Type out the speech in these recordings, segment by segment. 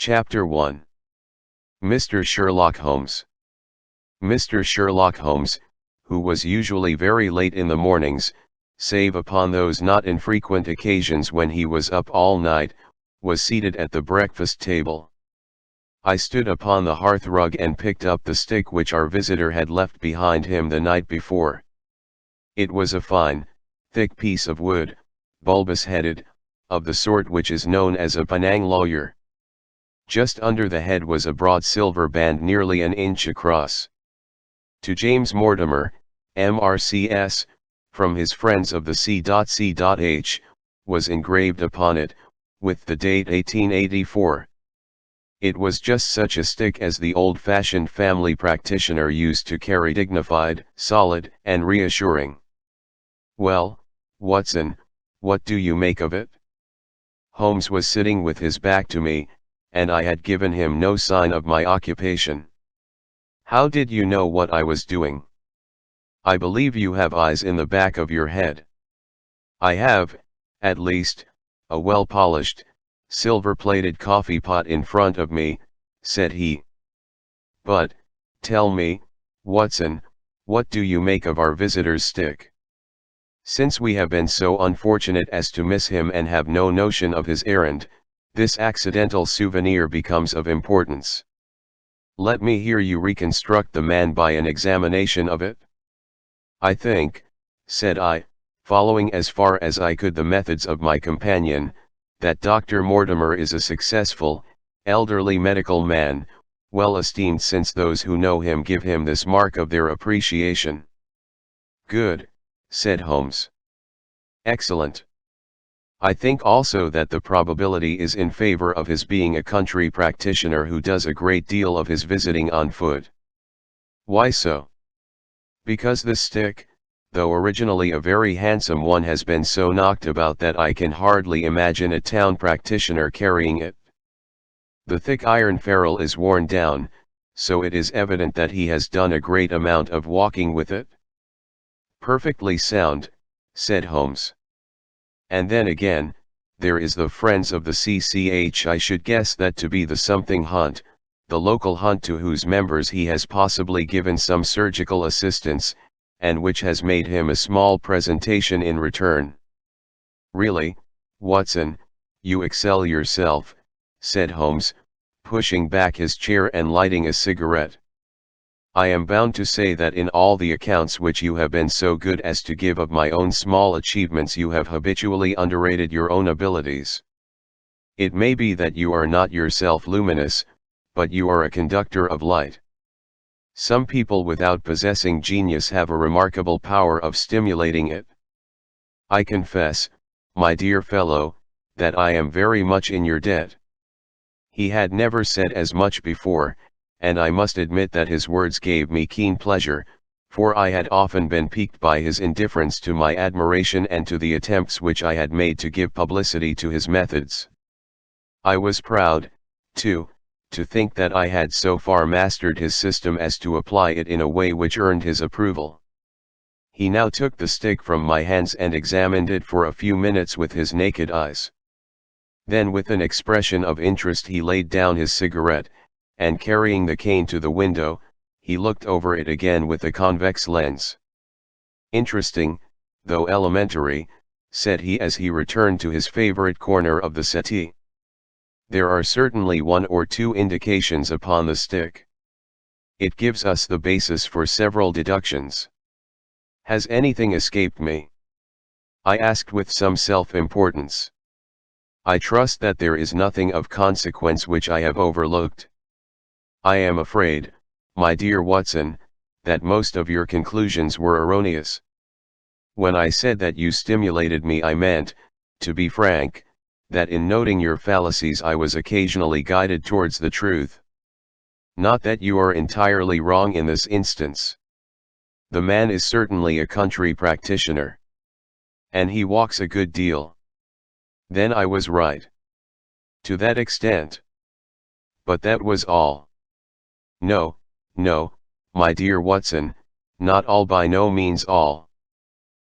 Chapter 1. Mr. Sherlock Holmes. Mr. Sherlock Holmes, who was usually very late in the mornings, save upon those not infrequent occasions when he was up all night, was seated at the breakfast table. I stood upon the hearth rug and picked up the stick which our visitor had left behind him the night before. It was a fine, thick piece of wood, bulbous-headed, of the sort which is known as a Penang lawyer. Just under the head was a broad silver band nearly an inch across. To James Mortimer, M.R.C.S., from his friends of the C.C.H., was engraved upon it, with the date 1884. It was just such a stick as the old-fashioned family practitioner used to carry, dignified, solid, and reassuring. "Well, Watson, what do you make of it?" Holmes was sitting with his back to me, and I had given him no sign of my occupation. "How did you know what I was doing?" "I believe you have eyes in the back of your head." "I have, at least, a well-polished, silver-plated coffee pot in front of me," said he. "But, tell me, Watson, what do you make of our visitor's stick? Since we have been so unfortunate as to miss him and have no notion of his errand, this accidental souvenir becomes of importance. Let me hear you reconstruct the man by an examination of it." "I think," said I, following as far as I could the methods of my companion, "that Dr. Mortimer is a successful, elderly medical man, well esteemed, since those who know him give him this mark of their appreciation." "Good," said Holmes. "Excellent. I think also that the probability is in favor of his being a country practitioner who does a great deal of his visiting on foot." "Why so?" "Because the stick, though originally a very handsome one, has been so knocked about that I can hardly imagine a town practitioner carrying it. The thick iron ferrule is worn down, so it is evident that he has done a great amount of walking with it." "Perfectly sound," said Holmes. "And then again, there is the Friends of the C.C.H. I should guess that to be the something hunt, the local hunt to whose members he has possibly given some surgical assistance, and which has made him a small presentation in return." "Really, Watson, you excel yourself," said Holmes, pushing back his chair and lighting a cigarette. "I am bound to say that in all the accounts which you have been so good as to give of my own small achievements you have habitually underrated your own abilities. It may be that you are not yourself luminous, but you are a conductor of light. Some people without possessing genius have a remarkable power of stimulating it. I confess, my dear fellow, that I am very much in your debt." He had never said as much before, and I must admit that his words gave me keen pleasure, for I had often been piqued by his indifference to my admiration and to the attempts which I had made to give publicity to his methods. I was proud, too, to think that I had so far mastered his system as to apply it in a way which earned his approval. He now took the stick from my hands and examined it for a few minutes with his naked eyes. Then, with an expression of interest, he laid down his cigarette, and carrying the cane to the window, he looked over it again with a convex lens. "Interesting, though elementary," said he as he returned to his favorite corner of the settee. "There are certainly one or two indications upon the stick. It gives us the basis for several deductions. Has anything escaped me?" I asked with some self-importance. "I trust that there is nothing of consequence which I have overlooked." "I am afraid, my dear Watson, that most of your conclusions were erroneous. When I said that you stimulated me, I meant, to be frank, that in noting your fallacies I was occasionally guided towards the truth. Not that you are entirely wrong in this instance. The man is certainly a country practitioner. And he walks a good deal. Then I was right. To that extent. But that was all. No, no, my dear Watson, not all, by no means all.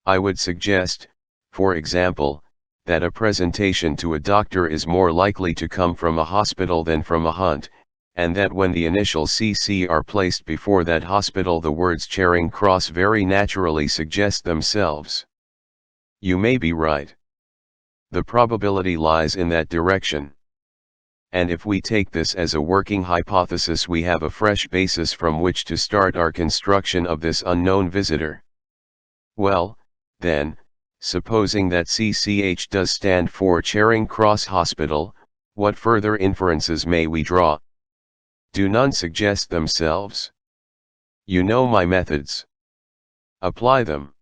I would suggest, for example, that a presentation to a doctor is more likely to come from a hospital than from a hunt, and that when the initials CC are placed before that hospital the words Charing Cross very naturally suggest themselves. You may be right. The probability lies in that direction. And if we take this as a working hypothesis, we have a fresh basis from which to start our construction of this unknown visitor. Well, then, supposing that CCH does stand for Charing Cross Hospital, what further inferences may we draw? Do none suggest themselves? You know my methods. Apply them.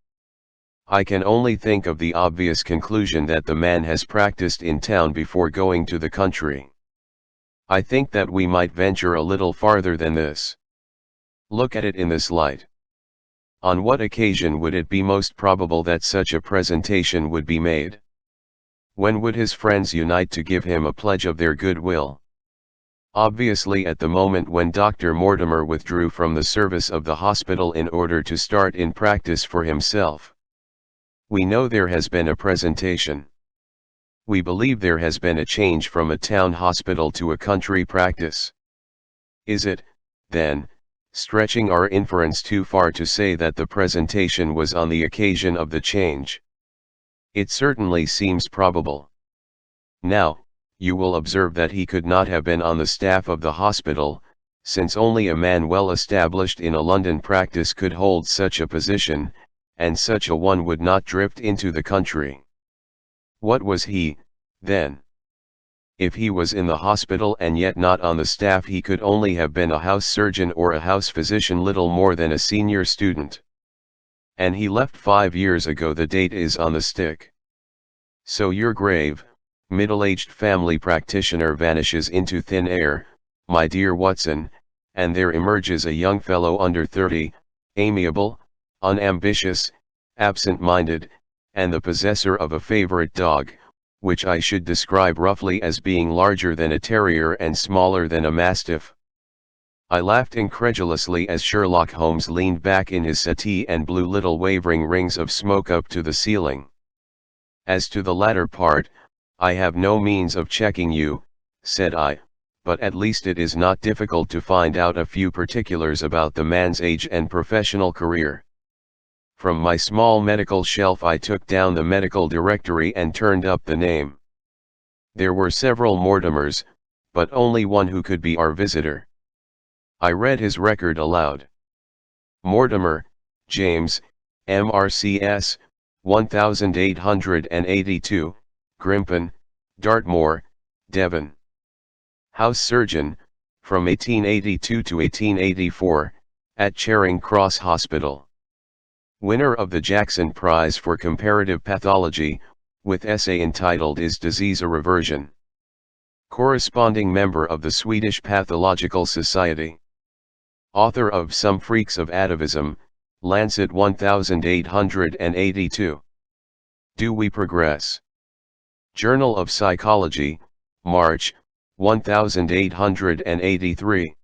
I can only think of the obvious conclusion that the man has practiced in town before going to the country. I think that we might venture a little farther than this. Look at it in this light. On what occasion would it be most probable that such a presentation would be made? When would his friends unite to give him a pledge of their goodwill? Obviously at the moment when Dr. Mortimer withdrew from the service of the hospital in order to start in practice for himself. We know there has been a presentation. We believe there has been a change from a town hospital to a country practice. Is it, then, stretching our inference too far to say that the presentation was on the occasion of the change? It certainly seems probable. Now, you will observe that he could not have been on the staff of the hospital, since only a man well established in a London practice could hold such a position, and such a one would not drift into the country. What was he, then? If he was in the hospital and yet not on the staff, he could only have been a house surgeon or a house physician, little more than a senior student. And he left 5 years ago, the date is on the stick. So your grave, middle-aged family practitioner vanishes into thin air, my dear Watson, and there emerges a young fellow under 30, amiable, unambitious, absent-minded, and the possessor of a favorite dog, which I should describe roughly as being larger than a terrier and smaller than a mastiff. I laughed incredulously as Sherlock Holmes leaned back in his settee and blew little wavering rings of smoke up to the ceiling. As to the latter part, I have no means of checking you, said I, but at least it is not difficult to find out a few particulars about the man's age and professional career. From my small medical shelf I took down the medical directory and turned up the name. There were several Mortimers, but only one who could be our visitor. I read his record aloud. Mortimer, James, MRCS, 1882, Grimpen, Dartmoor, Devon. House surgeon, from 1882 to 1884, at Charing Cross Hospital. Winner of the Jackson Prize for Comparative Pathology, with essay entitled Is Disease a Reversion? Corresponding member of the Swedish Pathological Society. Author of Some Freaks of Atavism, Lancet 1882. Do We Progress? Journal of Psychology, March, 1883.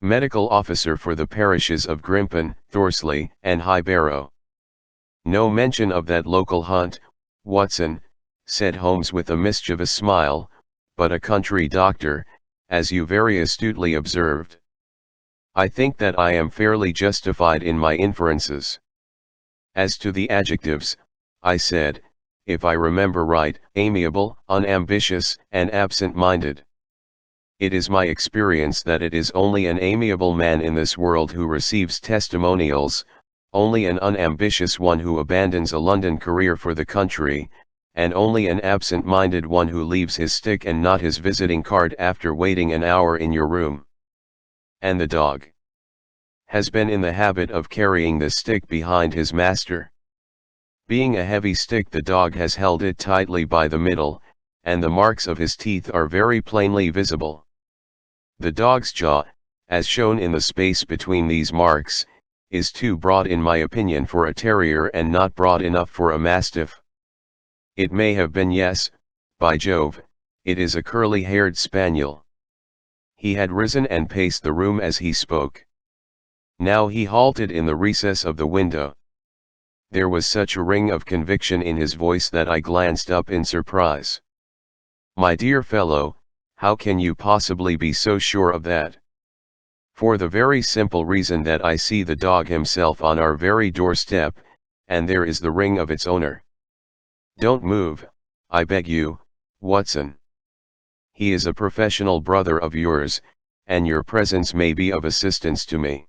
Medical officer for the parishes of Grimpen, Thorsley, and High Barrow. No mention of that local hunt, Watson, said Holmes with a mischievous smile, but a country doctor, as you very astutely observed. I think that I am fairly justified in my inferences. As to the adjectives, I said, if I remember right, amiable, unambitious, and absent-minded. It is my experience that it is only an amiable man in this world who receives testimonials, only an unambitious one who abandons a London career for the country, and only an absent-minded one who leaves his stick and not his visiting card after waiting an hour in your room. And the dog has been in the habit of carrying the stick behind his master. Being a heavy stick, the dog has held it tightly by the middle, and the marks of his teeth are very plainly visible. The dog's jaw, as shown in the space between these marks, is too broad in my opinion for a terrier and not broad enough for a mastiff. It may have been, yes, by Jove, it is a curly-haired spaniel. He had risen and paced the room as he spoke. Now he halted in the recess of the window. There was such a ring of conviction in his voice that I glanced up in surprise. "My dear fellow, how can you possibly be so sure of that?" "For the very simple reason that I see the dog himself on our very doorstep, and there is the ring of its owner." "Don't move, I beg you, Watson. He is a professional brother of yours, and your presence may be of assistance to me.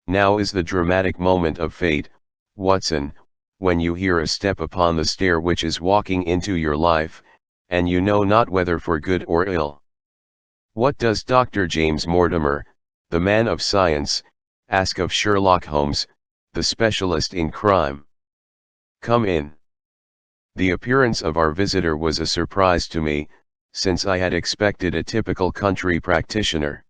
Now is the dramatic moment of fate, Watson, when you hear a step upon the stair which is walking into your life, and you know not whether for good or ill. What does Dr. James Mortimer, the man of science, ask of Sherlock Holmes, the specialist in crime? Come in." The appearance of our visitor was a surprise to me, since I had expected a typical country practitioner.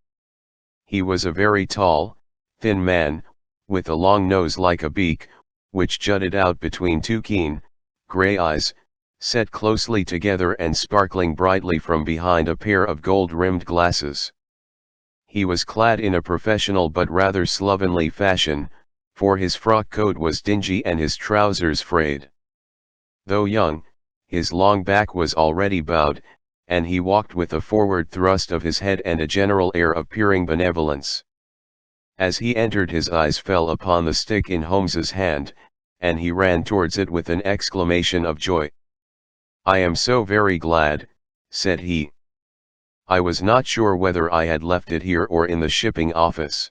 He was a very tall, thin man, with a long nose like a beak, which jutted out between two keen, grey eyes, set closely together and sparkling brightly from behind a pair of gold-rimmed glasses. He was clad in a professional but rather slovenly fashion, for his frock coat was dingy and his trousers frayed. Though young, his long back was already bowed, and he walked with a forward thrust of his head and a general air of peering benevolence. As he entered, his eyes fell upon the stick in Holmes's hand, and he ran towards it with an exclamation of joy. "I am so very glad," said he. "I was not sure whether I had left it here or in the shipping office.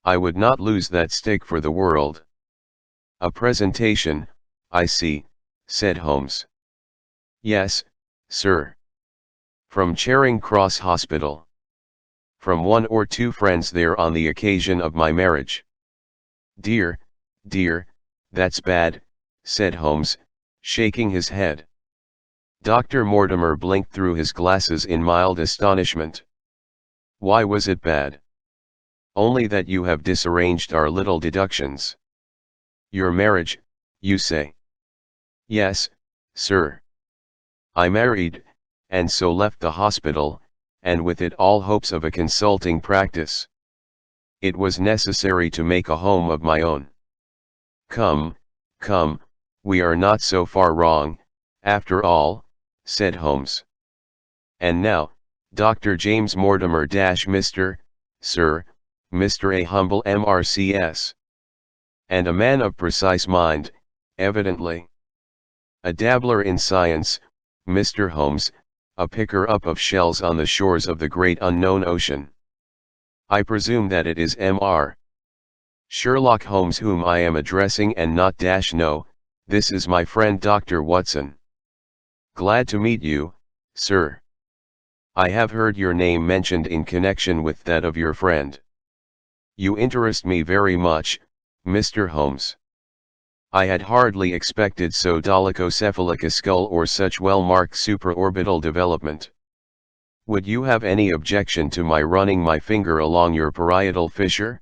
I would not lose that stick for the world." "A presentation, I see," said Holmes. "Yes, sir. From Charing Cross Hospital. From one or two friends there on the occasion of my marriage." "Dear, dear, that's bad," said Holmes, shaking his head. Dr. Mortimer blinked through his glasses in mild astonishment. "Why was it bad?" "Only that you have disarranged our little deductions." "Your marriage, you say?" "Yes, sir. I married, and so left the hospital, and with it all hopes of a consulting practice. It was necessary to make a home of my own." "Come, come, we are not so far wrong, after all," said Holmes. "And now, Dr. James Mortimer Mr. Sir, Mr. A humble MRCS. And a man of precise mind, evidently. A dabbler in science, Mr. Holmes, a picker-up of shells on the shores of the great unknown ocean. I presume that it is Mr. Sherlock Holmes whom I am addressing, and not no, this is my friend Dr. Watson. Glad to meet you, sir. I have heard your name mentioned in connection with that of your friend. You interest me very much, Mr. Holmes. I had hardly expected so dolichocephalic a skull or such well-marked supraorbital development. Would you have any objection to my running my finger along your parietal fissure?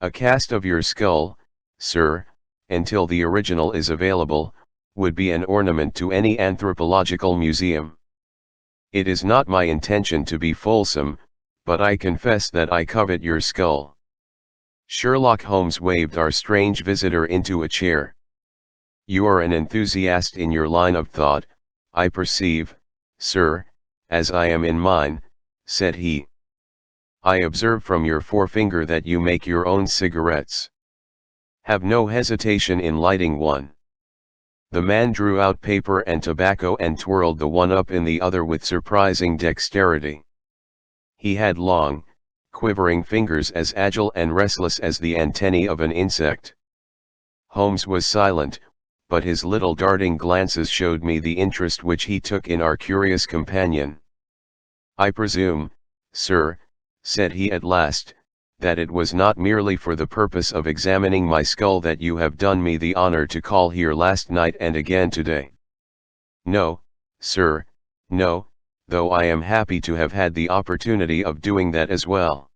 A cast of your skull, sir, until the original is available, would be an ornament to any anthropological museum. It is not my intention to be fulsome, but I confess that I covet your skull." Sherlock Holmes waved our strange visitor into a chair. "You are an enthusiast in your line of thought, I perceive, sir, as I am in mine," said he. "I observe from your forefinger that you make your own cigarettes. Have no hesitation in lighting one." The man drew out paper and tobacco and twirled the one up in the other with surprising dexterity. He had long, quivering fingers as agile and restless as the antennae of an insect. Holmes was silent, but his little darting glances showed me the interest which he took in our curious companion. "I presume, sir," said he at last, "that it was not merely for the purpose of examining my skull that you have done me the honor to call here last night and again today." "No, sir, no, though I am happy to have had the opportunity of doing that as well.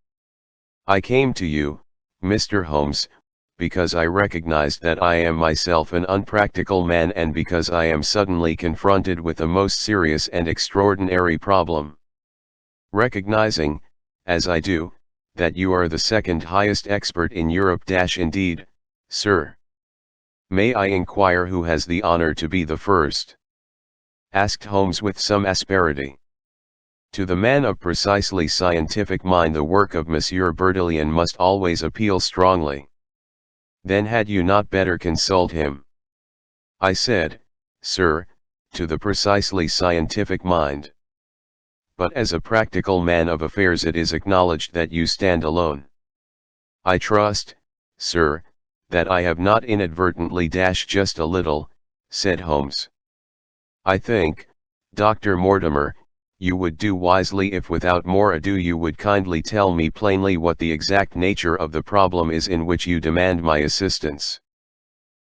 I came to you, Mr. Holmes, because I recognized that I am myself an unpractical man, and because I am suddenly confronted with a most serious and extraordinary problem. Recognizing, as I do, that you are the second highest expert in Europe indeed, sir. "May I inquire who has the honor to be the first?" asked Holmes with some asperity. To the man of precisely scientific mind the work of Monsieur Bertillon must always appeal strongly. "Then had you not better consult him?" I said, "Sir, to the precisely scientific mind. But as a practical man of affairs it is acknowledged that you stand alone." "I trust, sir, that I have not inadvertently dashed just a little," said Holmes. "I think, Dr. Mortimer, you would do wisely if without more ado you would kindly tell me plainly what the exact nature of the problem is in which you demand my assistance."